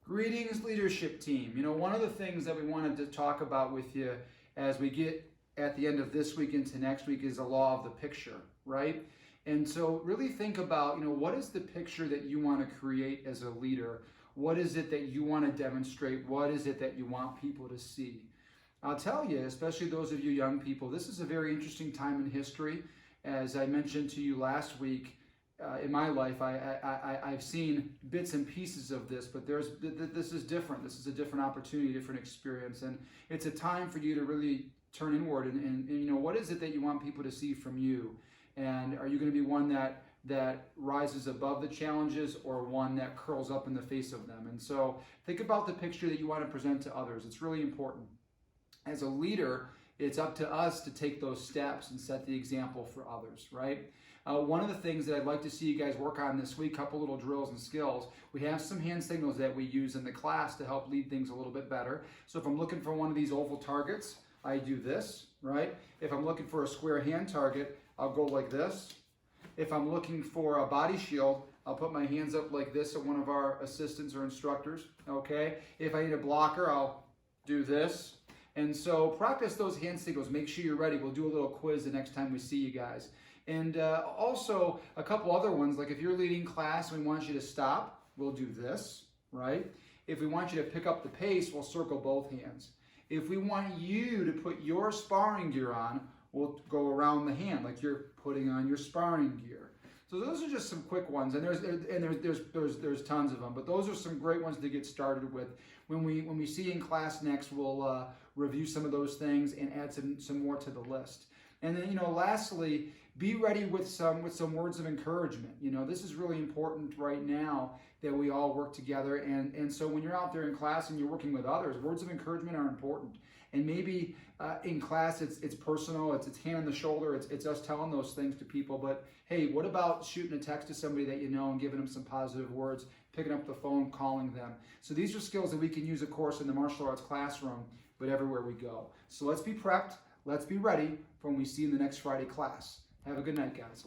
Greetings, leadership team. One of the things that we wanted to talk about with you as we get at the end of this week into next week is the law of the picture, right? And so really think about, what is the picture that you want to create as a leader? What is it that you want to demonstrate? What is it that you want people to see? I'll tell you, especially those of you young people, this is a very interesting time in history. As I mentioned to you last week, in my life, I've seen bits and pieces of this, but this is different. This is a different opportunity, different experience, and it's a time for you to really turn inward and what is it that you want people to see from you, and are you going to be one that rises above the challenges or one that curls up in the face of them? And so think about the picture that you want to present to others. It's really important. As a leader, it's up to us to take those steps and set the example for others, right? One of the things that I'd like to see you guys work on this week, couple little drills and skills. We have some hand signals that we use in the class to help lead things a little bit better. So if I'm looking for one of these oval targets, I do this, right? If I'm looking for a square hand target, I'll go like this. If I'm looking for a body shield, I'll put my hands up like this at one of our assistants or instructors, okay? If I need a blocker, I'll do this. And so practice those hand signals. Make sure you're ready. We'll do a little quiz the next time we see you guys. And also a couple other ones, like if you're leading class and we want you to stop, we'll do this, right? If we want you to pick up the pace, we'll circle both hands. If we want you to put your sparring gear on, we'll go around the hand like you're putting on your sparring gear. So those are just some quick ones, and there's tons of them, but those are some great ones to get started with. When we see you in class next, we'll review some of those things and add some more to the list. And then, lastly, be ready with some words of encouragement. This is really important right now that we all work together. And so when you're out there in class and you're working with others, words of encouragement are important. And maybe in class it's personal, it's hand on the shoulder, it's us telling those things to people. But hey, what about shooting a text to somebody that you know and giving them some positive words, picking up the phone, calling them? So these are skills that we can use, of course, in the martial arts classroom, but everywhere we go. So let's be prepped. Let's be ready for when we see you in the next Friday class. Have a good night, guys.